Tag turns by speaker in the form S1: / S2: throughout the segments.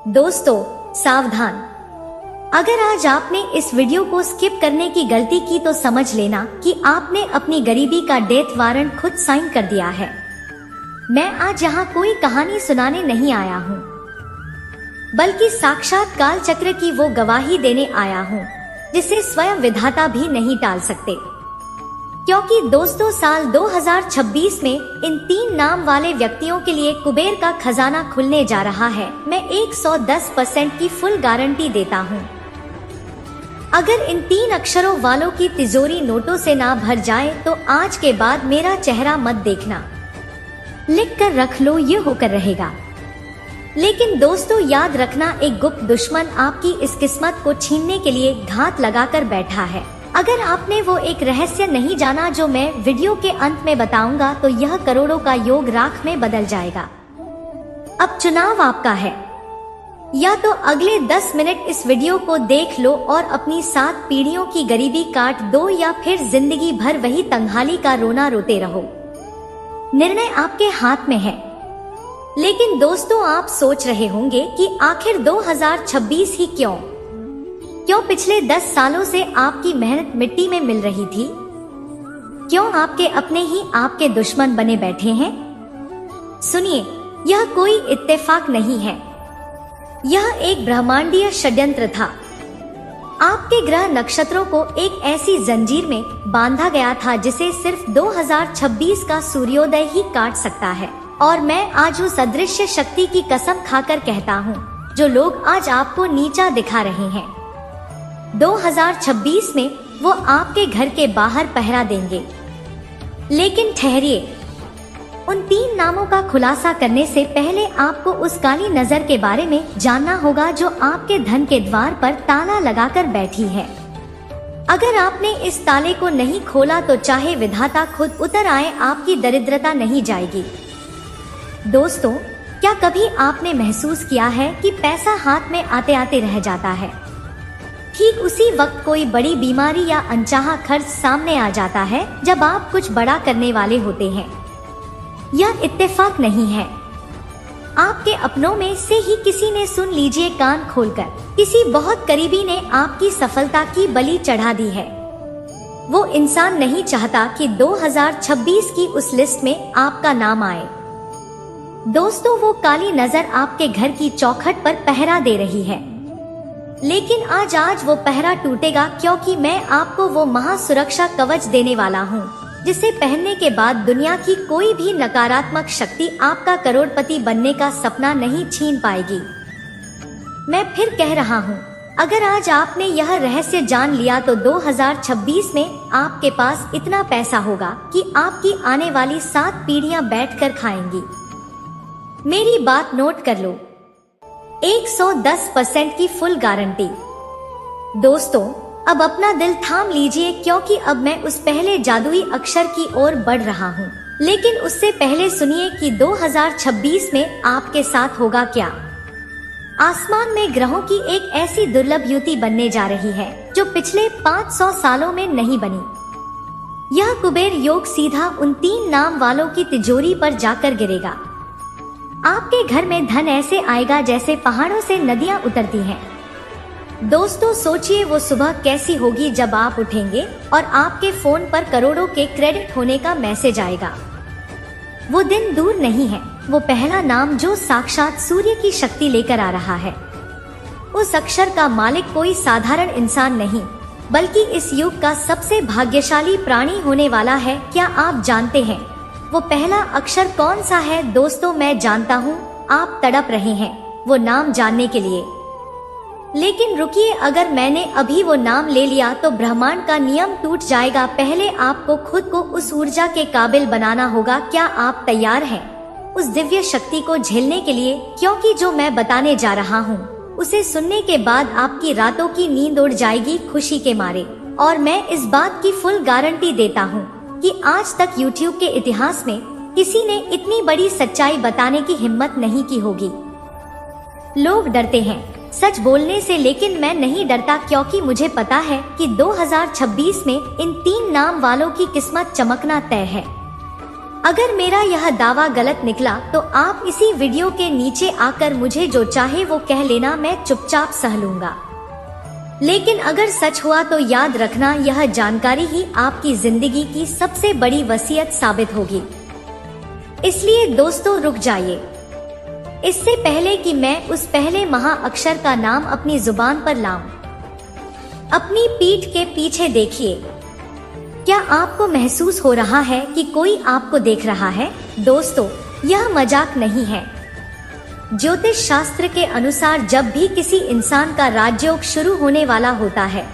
S1: दोस्तों सावधान, अगर आज आपने इस वीडियो को स्किप करने की गलती की तो समझ लेना कि आपने अपनी गरीबी का डेथ वारंट खुद साइन कर दिया है। मैं आज यहाँ कोई कहानी सुनाने नहीं आया हूँ, बल्कि साक्षात काल चक्र की वो गवाही देने आया हूँ जिसे स्वयं विधाता भी नहीं टाल सकते। क्योंकि दोस्तों साल 2026 में इन 3 नाम वाले व्यक्तियों के लिए कुबेर का खजाना खुलने जा रहा है। मैं 110% की फुल गारंटी देता हूँ। अगर इन 3 अक्षरों वालों की तिजोरी नोटों से ना भर जाए तो आज के बाद मेरा चेहरा मत देखना। लिख कर रख लो, ये होकर रहेगा। लेकिन दोस्तों याद रखना, एक गुप्त दुश्मन आपकी इस किस्मत को छीनने के लिए घात लगाकर बैठा है। अगर आपने वो एक रहस्य नहीं जाना जो मैं वीडियो के अंत में बताऊंगा तो यह करोड़ों का योग राख में बदल जाएगा। अब चुनाव आपका है, या तो अगले 10 मिनट इस वीडियो को देख लो और अपनी 7 पीढ़ियों की गरीबी काट दो, या फिर जिंदगी भर वही तंगहाली का रोना रोते रहो। निर्णय आपके हाथ में है। लेकिन दोस्तों आप सोच रहे होंगे कि आखिर 2026 ही क्यों पिछले 10 सालों से आपकी मेहनत मिट्टी में मिल रही थी? क्यों आपके अपने ही आपके दुश्मन बने बैठे हैं? सुनिए, यह कोई इत्तेफाक नहीं है, यह एक ब्रह्मांडीय षड्यंत्र था। आपके ग्रह नक्षत्रों को एक ऐसी जंजीर में बांधा गया था जिसे सिर्फ 2026 का सूर्योदय ही काट सकता है। और मैं आज उस अदृश्य शक्ति की कसम खाकर कहता हूँ जो लोग आज आपको नीचा दिखा रहे हैं, 2026 में वो आपके घर के बाहर पहरा देंगे। लेकिन ठहरिए, उन 3 नामों का खुलासा करने से पहले आपको उस काली नजर के बारे में जानना होगा जो आपके धन के द्वार पर ताला लगाकर बैठी है। अगर आपने इस ताले को नहीं खोला तो चाहे विधाता खुद उतर आए, आपकी दरिद्रता नहीं जाएगी। दोस्तों, क्या कभी आपने महसूस किया है कि पैसा हाथ में आते आते रह जाता है? ठीक उसी वक्त कोई बड़ी बीमारी या अनचाहा खर्च सामने आ जाता है जब आप कुछ बड़ा करने वाले होते हैं। यह इत्तेफाक नहीं है। आपके अपनों में से ही किसी ने, सुन लीजिए कान खोलकर, किसी बहुत करीबी ने आपकी सफलता की बलि चढ़ा दी है। वो इंसान नहीं चाहता कि 2026 की उस लिस्ट में आपका नाम आए। दोस्तों, वो काली नजर आपके घर की चौखट पर पहरा दे रही है। लेकिन आज वो पहरा टूटेगा, क्योंकि मैं आपको वो महासुरक्षा कवच देने वाला हूँ जिसे पहनने के बाद दुनिया की कोई भी नकारात्मक शक्ति आपका करोड़पति बनने का सपना नहीं छीन पाएगी। मैं फिर कह रहा हूँ, अगर आज आपने यह रहस्य जान लिया तो 2026 में आपके पास इतना पैसा होगा कि आपकी आने वाली 7 पीढ़ियां बैठकर खाएंगी। मेरी बात नोट कर लो, 110% की फुल गारंटी। दोस्तों, अब अपना दिल थाम लीजिए, क्योंकि अब मैं उस पहले जादुई अक्षर की ओर बढ़ रहा हूँ। लेकिन उससे पहले सुनिए कि 2026 में आपके साथ होगा क्या। आसमान में ग्रहों की एक ऐसी दुर्लभ युति बनने जा रही है जो पिछले 500 सालों में नहीं बनी। यह कुबेर योग सीधा उन 3 नाम वालों की तिजोरी पर जाकर गिरेगा। आपके घर में धन ऐसे आएगा जैसे पहाड़ों से नदियां उतरती हैं। दोस्तों सोचिए वो सुबह कैसी होगी जब आप उठेंगे और आपके फोन पर करोड़ों के क्रेडिट होने का मैसेज आएगा। वो दिन दूर नहीं है, वो पहला नाम जो साक्षात सूर्य की शक्ति लेकर आ रहा है। उस अक्षर का मालिक कोई साधारण इंसान नहीं, बल्कि इस युग का सबसे भाग्यशाली प्राणी होने वाला है। क्या आप जानते हैं वो पहला अक्षर कौन सा है? दोस्तों मैं जानता हूँ आप तड़प रहे हैं वो नाम जानने के लिए। लेकिन रुकिए, अगर मैंने अभी वो नाम ले लिया तो ब्रह्मांड का नियम टूट जाएगा। पहले आपको खुद को उस ऊर्जा के काबिल बनाना होगा। क्या आप तैयार हैं उस दिव्य शक्ति को झेलने के लिए? क्योंकि जो मैं बताने जा रहा हूँ उसे सुनने के बाद आपकी रातों की नींद उड़ जाएगी खुशी के मारे। और मैं इस बात की फुल गारंटी देता हूँ कि आज तक YouTube के इतिहास में किसी ने इतनी बड़ी सच्चाई बताने की हिम्मत नहीं की होगी। लोग डरते हैं सच बोलने से, लेकिन मैं नहीं डरता, क्योंकि मुझे पता है कि 2026 में इन 3 नाम वालों की किस्मत चमकना तय है। अगर मेरा यह दावा गलत निकला तो आप इसी वीडियो के नीचे आकर मुझे जो चाहे वो कह लेना, मैं चुपचाप सह लूंगा। लेकिन अगर सच हुआ तो याद रखना, यह जानकारी ही आपकी जिंदगी की सबसे बड़ी वसीयत साबित होगी। इसलिए दोस्तों रुक जाइए। इससे पहले कि मैं उस पहले महाअक्षर का नाम अपनी जुबान पर लाऊं, अपनी पीठ के पीछे देखिए। क्या आपको महसूस हो रहा है कि कोई आपको देख रहा है? दोस्तों, यह मजाक नहीं है। ज्योतिष शास्त्र के अनुसार जब भी किसी इंसान का राजयोग शुरू होने वाला होता है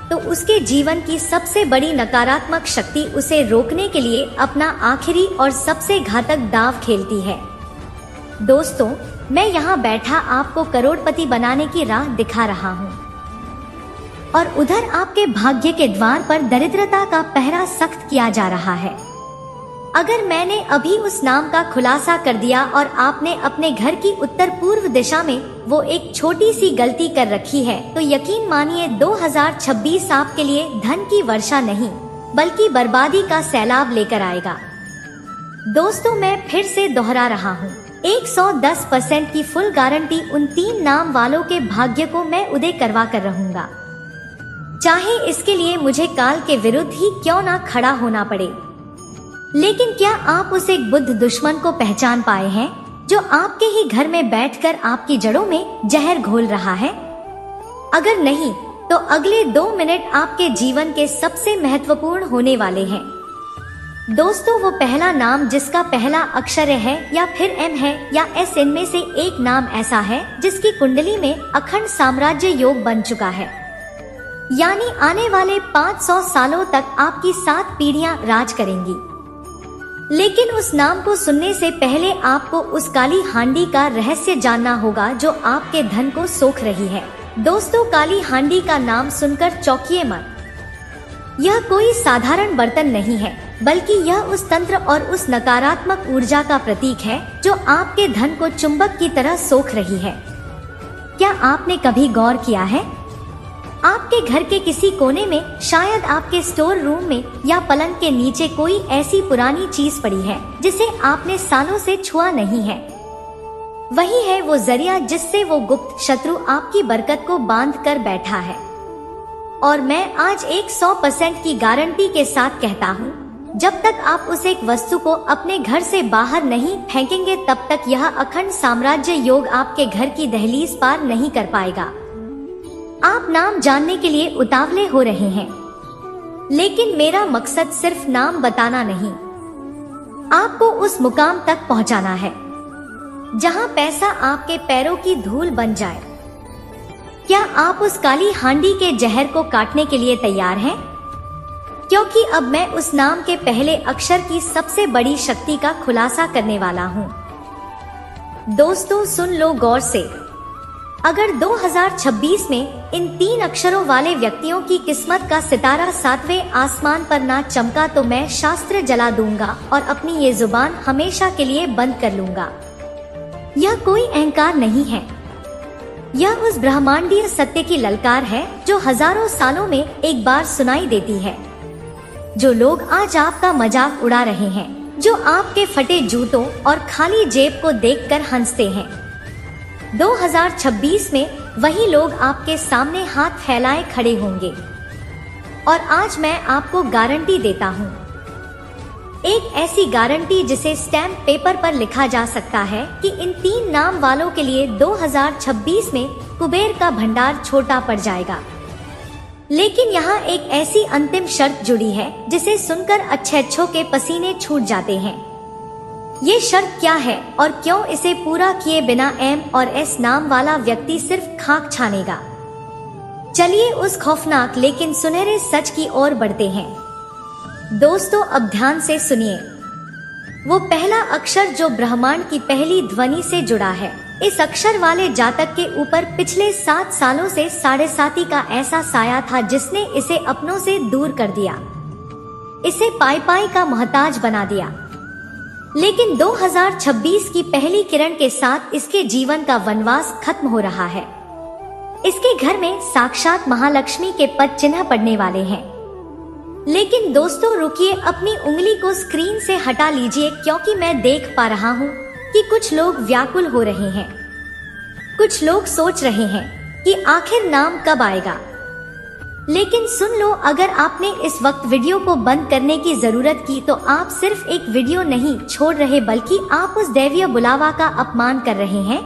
S1: तो उसके जीवन की सबसे बड़ी नकारात्मक शक्ति उसे रोकने के लिए अपना आखिरी और सबसे घातक दांव खेलती है। दोस्तों, मैं यहाँ बैठा आपको करोड़पति बनाने की राह दिखा रहा हूँ और उधर आपके भाग्य के द्वार पर दरिद्रता का पहरा सख्त किया जा रहा है। अगर मैंने अभी उस नाम का खुलासा कर दिया और आपने अपने घर की उत्तर पूर्व दिशा में वो एक छोटी सी गलती कर रखी है तो यकीन मानिए 2026 आपके लिए धन की वर्षा नहीं बल्कि बर्बादी का सैलाब लेकर आएगा। दोस्तों, मैं फिर से दोहरा रहा हूँ, 110% की फुल गारंटी उन 3 नाम वालों के भाग्य को मैं उदय करवा कर रहूंगा, चाहे इसके लिए मुझे काल के विरुद्ध ही क्यों ना खड़ा होना पड़े। लेकिन क्या आप उस एक बुद्ध दुश्मन को पहचान पाए हैं जो आपके ही घर में बैठकर आपकी जड़ों में जहर घोल रहा है? अगर नहीं तो अगले 2 मिनट आपके जीवन के सबसे महत्वपूर्ण होने वाले हैं। दोस्तों, वो पहला नाम जिसका पहला अक्षर है या फिर एम है या एस, इनमें से एक नाम ऐसा है जिसकी कुंडली में अखंड साम्राज्य योग बन चुका है, यानी आने वाले 500 सालों तक आपकी 7 पीढ़ियां राज करेंगी। लेकिन उस नाम को सुनने से पहले आपको उस काली हांडी का रहस्य जानना होगा जो आपके धन को सोख रही है। दोस्तों, काली हांडी का नाम सुनकर चौंकिए मत। यह कोई साधारण बर्तन नहीं है बल्कि यह उस तंत्र और उस नकारात्मक ऊर्जा का प्रतीक है जो आपके धन को चुंबक की तरह सोख रही है। क्या आपने कभी गौर किया है? आपके घर के किसी कोने में, शायद आपके स्टोर रूम में या पलंग के नीचे कोई ऐसी पुरानी चीज पड़ी है जिसे आपने सालों से छुआ नहीं है। वही है वो जरिया जिससे वो गुप्त शत्रु आपकी बरकत को बांध कर बैठा है। और मैं आज 100% की गारंटी के साथ कहता हूँ, जब तक आप उस एक वस्तु को अपने घर से बाहर नहीं फेंकेंगे तब तक यह अखंड साम्राज्य योग आपके घर की दहलीज पार नहीं कर पाएगा। आप नाम जानने के लिए उतावले हो रहे हैं, लेकिन मेरा मकसद सिर्फ नाम बताना नहीं, आपको उस मुकाम तक पहुंचाना है जहां पैसा आपके पैरों की धूल बन जाए। क्या आप उस काली हांडी के जहर को काटने के लिए तैयार हैं? क्योंकि अब मैं उस नाम के पहले अक्षर की सबसे बड़ी शक्ति का खुलासा करने वाला हूँ। दोस्तों, सुन लो गौर से। अगर 2026 में इन 3 अक्षरों वाले व्यक्तियों की किस्मत का सितारा 7वें आसमान पर ना चमका तो मैं शास्त्र जला दूंगा और अपनी ये जुबान हमेशा के लिए बंद कर लूंगा। यह कोई अहंकार नहीं है, यह उस ब्रह्मांडीय सत्य की ललकार है जो हजारों सालों में एक बार सुनाई देती है। जो लोग आज आपका मजाक उड़ा रहे हैं, जो आपके फटे जूतों और खाली जेब को देखकर हंसते हैं, 2026 में वही लोग आपके सामने हाथ फैलाए खड़े होंगे। और आज मैं आपको गारंटी देता हूँ, एक ऐसी गारंटी जिसे स्टैम्प पेपर पर लिखा जा सकता है कि इन 3 नाम वालों के लिए 2026 में कुबेर का भंडार छोटा पड़ जाएगा। लेकिन यहाँ एक ऐसी अंतिम शर्त जुड़ी है जिसे सुनकर अच्छे के पसीने छूट जाते हैं। ये शर्त क्या है और क्यों इसे पूरा किए बिना एम और एस नाम वाला व्यक्ति सिर्फ खाक छानेगा? चलिए उस खौफनाक लेकिन सुनहरे सच की ओर बढ़ते हैं। दोस्तों, अब ध्यान से सुनिए। वो पहला अक्षर जो ब्रह्मांड की पहली ध्वनि से जुड़ा है, इस अक्षर वाले जातक के ऊपर पिछले 7 सालों से 7.5 का ऐसा साया था जिसने इसे अपनों से दूर कर दिया, इसे पाई का मोहताज बना दिया। लेकिन 2026 की पहली किरण के साथ इसके जीवन का वनवास खत्म हो रहा है। इसके घर में साक्षात महालक्ष्मी के पद चिन्ह पड़ने वाले हैं। लेकिन दोस्तों रुकिए, अपनी उंगली को स्क्रीन से हटा लीजिए क्योंकि मैं देख पा रहा हूँ कि कुछ लोग व्याकुल हो रहे हैं। कुछ लोग सोच रहे हैं कि आखिर नाम कब आएगा। लेकिन सुन लो, अगर आपने इस वक्त वीडियो को बंद करने की जरूरत की तो आप सिर्फ एक वीडियो नहीं छोड़ रहे, बल्कि आप उस दैवीय बुलावा का अपमान कर रहे हैं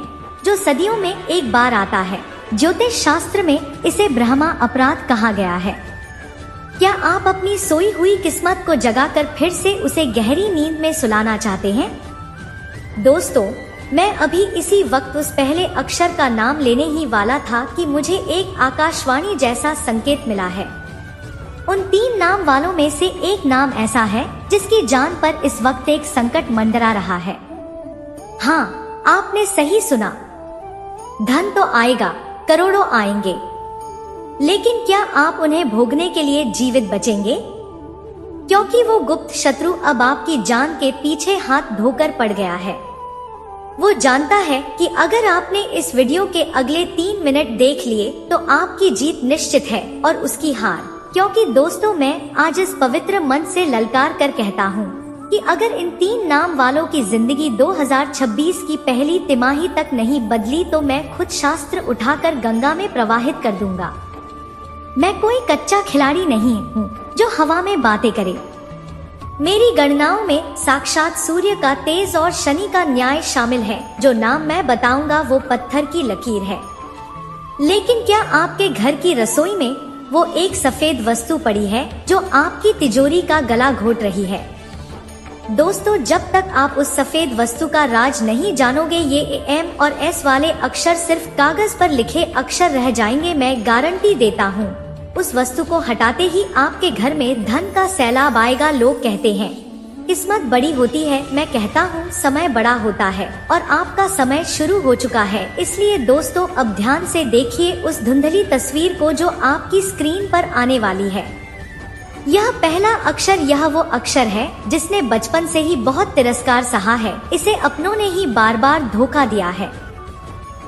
S1: जो सदियों में एक बार आता है। ज्योतिष शास्त्र में इसे ब्रह्मा अपराध कहा गया है। क्या आप अपनी सोई हुई किस्मत को जगाकर फिर से उसे गहरी नींद में सुलाना चाहते हैं? दोस्तों, मैं अभी इसी वक्त उस पहले अक्षर का नाम लेने ही वाला था कि मुझे एक आकाशवाणी जैसा संकेत मिला है। उन 3 नाम वालों में से एक नाम ऐसा है जिसकी जान पर इस वक्त एक संकट मंडरा रहा है। हाँ, आपने सही सुना। धन तो आएगा, करोड़ों आएंगे, लेकिन क्या आप उन्हें भोगने के लिए जीवित बचेंगे? क्योंकि वो गुप्त शत्रु अब आपकी जान के पीछे हाथ धोकर पड़ गया है। वो जानता है कि अगर आपने इस वीडियो के अगले 3 मिनट देख लिए तो आपकी जीत निश्चित है और उसकी हार। क्योंकि दोस्तों, मैं आज इस पवित्र मन से ललकार कर कहता हूँ कि अगर इन 3 नाम वालों की जिंदगी 2026 की पहली तिमाही तक नहीं बदली तो मैं खुद शास्त्र उठाकर गंगा में प्रवाहित कर दूंगा। मैं कोई कच्चा खिलाड़ी नहीं हूँ जो हवा में बातें करे। मेरी गणनाओं में साक्षात सूर्य का तेज और शनि का न्याय शामिल है। जो नाम मैं बताऊंगा वो पत्थर की लकीर है। लेकिन क्या आपके घर की रसोई में वो एक सफेद वस्तु पड़ी है जो आपकी तिजोरी का गला घोट रही है? दोस्तों, जब तक आप उस सफेद वस्तु का राज नहीं जानोगे, ये एम और एस वाले अक्षर सिर्फ कागज पर लिखे अक्षर रह जाएंगे। मैं गारंटी देता हूँ, उस वस्तु को हटाते ही आपके घर में धन का सैलाब आएगा। लोग कहते हैं किस्मत बड़ी होती है, मैं कहता हूँ समय बड़ा होता है और आपका समय शुरू हो चुका है। इसलिए दोस्तों, अब ध्यान से देखिए उस धुंधली तस्वीर को जो आपकी स्क्रीन पर आने वाली है। यह पहला अक्षर, यह वो अक्षर है जिसने बचपन से ही बहुत तिरस्कार सहा है। इसे अपनों ने ही बार बार धोखा दिया है,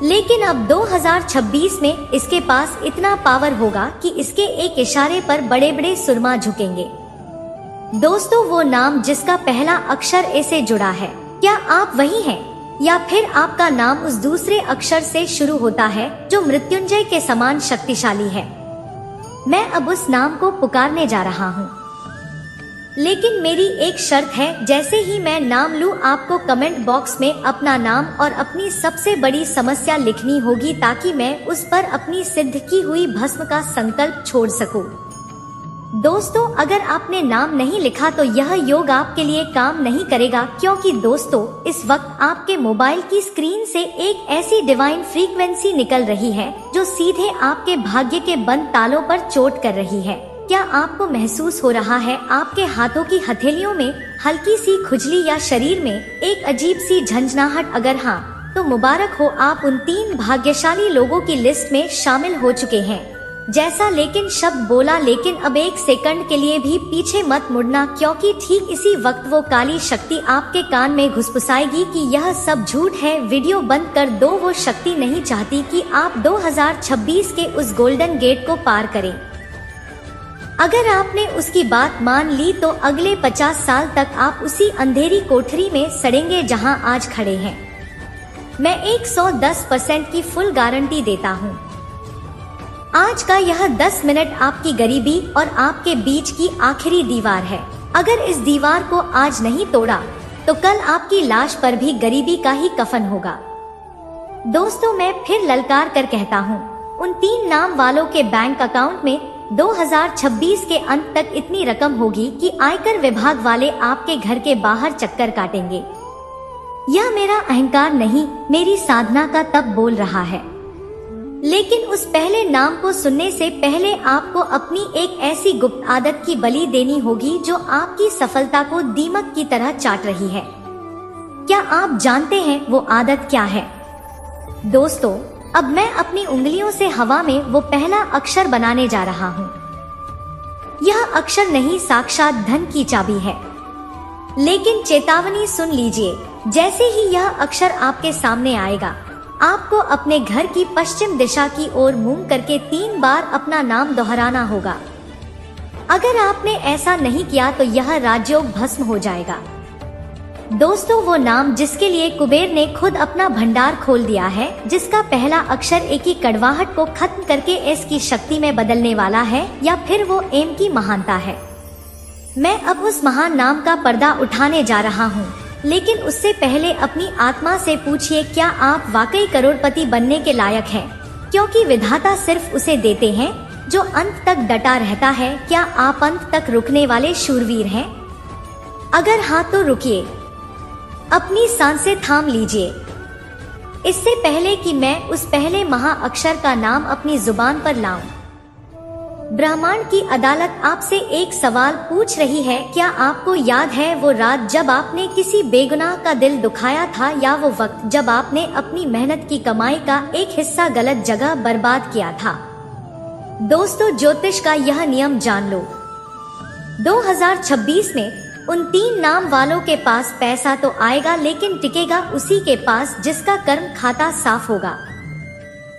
S1: लेकिन अब 2026 में इसके पास इतना पावर होगा कि इसके एक इशारे पर बड़े बड़े सुरमा झुकेंगे। दोस्तों, वो नाम जिसका पहला अक्षर ए से जुड़ा है, क्या आप वही हैं? या फिर आपका नाम उस दूसरे अक्षर से शुरू होता है जो मृत्युंजय के समान शक्तिशाली है? मैं अब उस नाम को पुकारने जा रहा हूँ, लेकिन मेरी एक शर्त है। जैसे ही मैं नाम लूँ, आपको कमेंट बॉक्स में अपना नाम और अपनी सबसे बड़ी समस्या लिखनी होगी ताकि मैं उस पर अपनी सिद्ध की हुई भस्म का संकल्प छोड़ सकूं। दोस्तों, अगर आपने नाम नहीं लिखा तो यह योग आपके लिए काम नहीं करेगा, क्योंकि दोस्तों, इस वक्त आपके मोबाइल की स्क्रीन से एक ऐसी डिवाइन फ्रीक्वेंसी निकल रही है जो सीधे आपके भाग्य के बंद तालों पर चोट कर रही है। क्या आपको महसूस हो रहा है आपके हाथों की हथेलियों में हल्की सी खुजली या शरीर में एक अजीब सी झंझनाहट? अगर हाँ, तो मुबारक हो, आप उन 3 भाग्यशाली लोगों की लिस्ट में शामिल हो चुके हैं। जैसा लेकिन शब्द बोला, लेकिन अब एक सेकंड के लिए भी पीछे मत मुड़ना, क्योंकि ठीक इसी वक्त वो काली शक्ति आपके कान में घुसपुसाएगी कि यह सब झूठ है। वीडियो बंद कर दो। वो शक्ति नहीं चाहती कि आप 2026 के उस गोल्डन गेट को पार करें। अगर आपने उसकी बात मान ली तो अगले 50 साल तक आप उसी अंधेरी कोठरी में सड़ेंगे जहां आज खड़े हैं। मैं 110% की फुल गारंटी देता हूं। आज का यह 10 मिनट आपकी गरीबी और आपके बीच की आखिरी दीवार है। अगर इस दीवार को आज नहीं तोड़ा तो कल आपकी लाश पर भी गरीबी का ही कफन होगा। दोस्तों, मैं फिर ललकार कर कहता हूँ, उन 3 नाम वालों के बैंक अकाउंट में 2026 के अंत तक इतनी रकम होगी कि आयकर विभाग वाले आपके घर के बाहर चक्कर काटेंगे। यह मेरा अहंकार नहीं, मेरी साधना का तप बोल रहा है। लेकिन उस पहले नाम को सुनने से पहले आपको अपनी एक ऐसी गुप्त आदत की बलि देनी होगी जो आपकी सफलता को दीमक की तरह चाट रही है। क्या आप जानते हैं वो आदत क्या है? दोस्तों, अब मैं अपनी उंगलियों से हवा में वो पहला अक्षर बनाने जा रहा हूँ। यह अक्षर नहीं, साक्षात धन की चाबी है। लेकिन चेतावनी सुन लीजिए, जैसे ही यह अक्षर आपके सामने आएगा, आपको अपने घर की पश्चिम दिशा की ओर मुंह करके 3 बार अपना नाम दोहराना होगा। अगर आपने ऐसा नहीं किया तो यह राजयोग भस्म हो जाएगा। दोस्तों, वो नाम जिसके लिए कुबेर ने खुद अपना भंडार खोल दिया है, जिसका पहला अक्षर ए की कड़वाहट को खत्म करके एस की शक्ति में बदलने वाला है, या फिर वो एम की महानता है। मैं अब उस महान नाम का पर्दा उठाने जा रहा हूँ, लेकिन उससे पहले अपनी आत्मा से पूछिए, क्या आप वाकई करोड़पति बनने के लायक हैं? क्योंकि विधाता सिर्फ उसे देते हैं जो अंत तक डटा रहता है। क्या आप अंत तक रुकने वाले शूरवीर हैं? अगर हाँ तो रुकिए, अपनी सांसें थाम लीजिए। इससे पहले कि मैं उस पहले महा अक्षर का नाम अपनी जुबान पर लाऊं, ब्रह्मांड की अदालत आपसे एक सवाल पूछ रही है। क्या आपको याद है वो रात जब आपने किसी बेगुनाह का दिल दुखाया था, या वो वक्त जब आपने अपनी मेहनत की कमाई का एक हिस्सा गलत जगह बर्बाद किया था? दोस्तों, ज्योतिष का यह नियम जान लो। 2026 में उन 3 नाम वालों के पास पैसा तो आएगा, लेकिन टिकेगा उसी के पास जिसका कर्म खाता साफ होगा।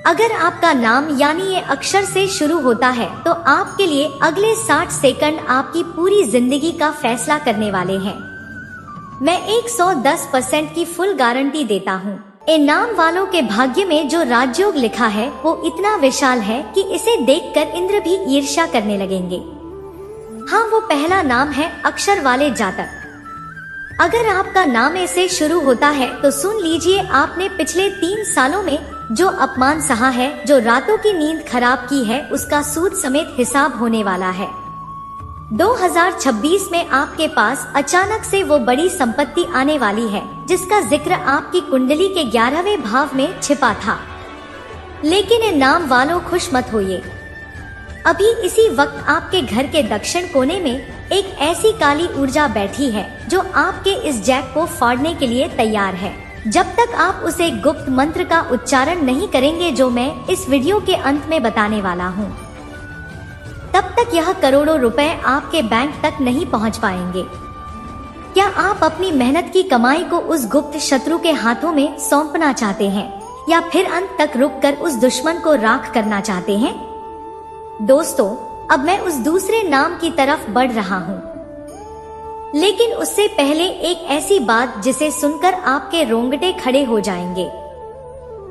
S1: अगर आपका नाम यानी ये अक्षर से शुरू होता है तो आपके लिए अगले 60 सेकंड आपकी पूरी जिंदगी का फैसला करने वाले हैं। मैं 110% की फुल गारंटी देता हूँ। इन नाम वालों के भाग्य में जो राजयोग लिखा है वो इतना विशाल है कि इसे देखकर इंद्र भी ईर्ष्या करने लगेंगे। हाँ, वो पहला नाम है अक्षर वाले जातक। अगर आपका नाम ऐसे शुरू होता है तो सुन लीजिए, आपने पिछले 3 सालों में जो अपमान सहा है, जो रातों की नींद खराब की है, उसका सूद समेत हिसाब होने वाला है। 2026 में आपके पास अचानक से वो बड़ी संपत्ति आने वाली है जिसका जिक्र आपकी कुंडली के 11वें भाव में छिपा था। लेकिन इन नाम वालों, खुश मत होइए। अभी इसी वक्त आपके घर के दक्षिण कोने में एक ऐसी काली ऊर्जा बैठी है जो आपके इस जैक को फाड़ने के लिए तैयार है। जब तक आप उसे गुप्त मंत्र का उच्चारण नहीं करेंगे जो मैं इस वीडियो के अंत में बताने वाला हूँ, तब तक यह करोड़ों रुपए आपके बैंक तक नहीं पहुँच पाएंगे। क्या आप अपनी मेहनत की कमाई को उस गुप्त शत्रु के हाथों में सौंपना चाहते हैं, या फिर अंत तक रुककर उस दुश्मन को राख करना चाहते हैं? दोस्तों, अब मैं उस दूसरे नाम की तरफ बढ़ रहा हूँ, लेकिन उससे पहले एक ऐसी बात जिसे सुनकर आपके रोंगटे खड़े हो जाएंगे।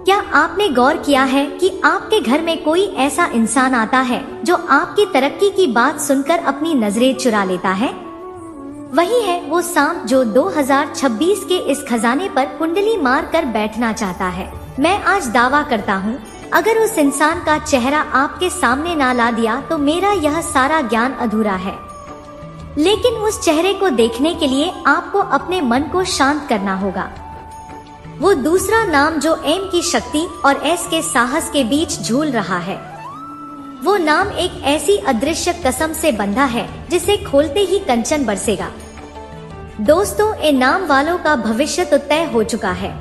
S1: क्या आपने गौर किया है कि आपके घर में कोई ऐसा इंसान आता है जो आपकी तरक्की की बात सुनकर अपनी नजरें चुरा लेता है? वही है वो सांप जो 2026 के इस खजाने पर कुंडली मार कर बैठना चाहता है। मैं आज दावा करता हूँ, अगर उस इंसान का चेहरा आपके सामने ना ला दिया तो मेरा यह सारा ज्ञान अधूरा है। लेकिन उस चेहरे को देखने के लिए आपको अपने मन को शांत करना होगा। वो दूसरा नाम जो एम की शक्ति और एस के साहस के बीच झूल रहा है, वो नाम एक ऐसी अदृश्य कसम से बंधा है जिसे खोलते ही कंचन बरसेगा। दोस्तों, इन नाम वालों का भविष्य तो तय हो चुका है,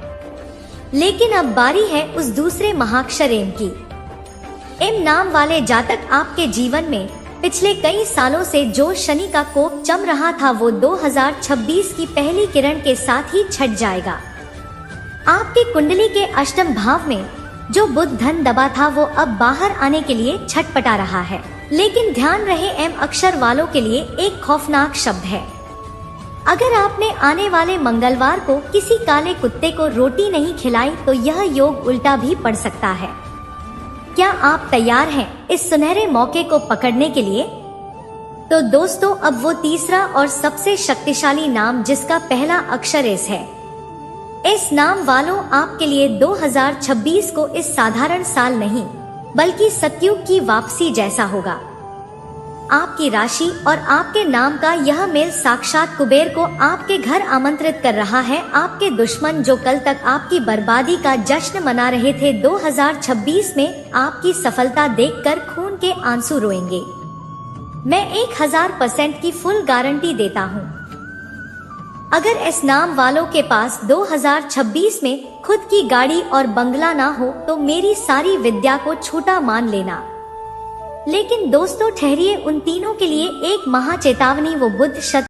S1: लेकिन अब बारी है उस दूसरे महाक्षर एम की। एम नाम वाले जातक, आपके जीवन में पिछले कई सालों से जो शनि का कोप चम रहा था वो 2026 की पहली किरण के साथ ही छट जाएगा। आपकी कुंडली के अष्टम भाव में जो बुध धन दबा था वो अब बाहर आने के लिए छटपटा रहा है। लेकिन ध्यान रहे, एम अक्षर वालों के लिए एक खौफनाक शब्द है। अगर आपने आने वाले मंगलवार को किसी काले कुत्ते को रोटी नहीं खिलाई तो यह योग उल्टा भी पड़ सकता है। क्या आप तैयार हैं इस सुनहरे मौके को पकड़ने के लिए? तो दोस्तों, अब वो तीसरा और सबसे शक्तिशाली नाम जिसका पहला अक्षर एस है। इस नाम वालों, आपके लिए 2026 को इस साधारण साल नहीं बल्कि सतयुग की वापसी जैसा होगा। आपकी राशि और आपके नाम का यह मेल साक्षात कुबेर को आपके घर आमंत्रित कर रहा है। आपके दुश्मन जो कल तक आपकी बर्बादी का जश्न मना रहे थे, 2026 में आपकी सफलता देखकर खून के आंसू रोएंगे। मैं 1000% की फुल गारंटी देता हूँ। अगर इस नाम वालों के पास 2026 में खुद की गाड़ी और बंगला ना हो तो मेरी सारी विद्या को छोटा मान लेना। लेकिन दोस्तों ठहरिए, उन तीनों के लिए एक महा चेतावनी, वो बुध शत्रु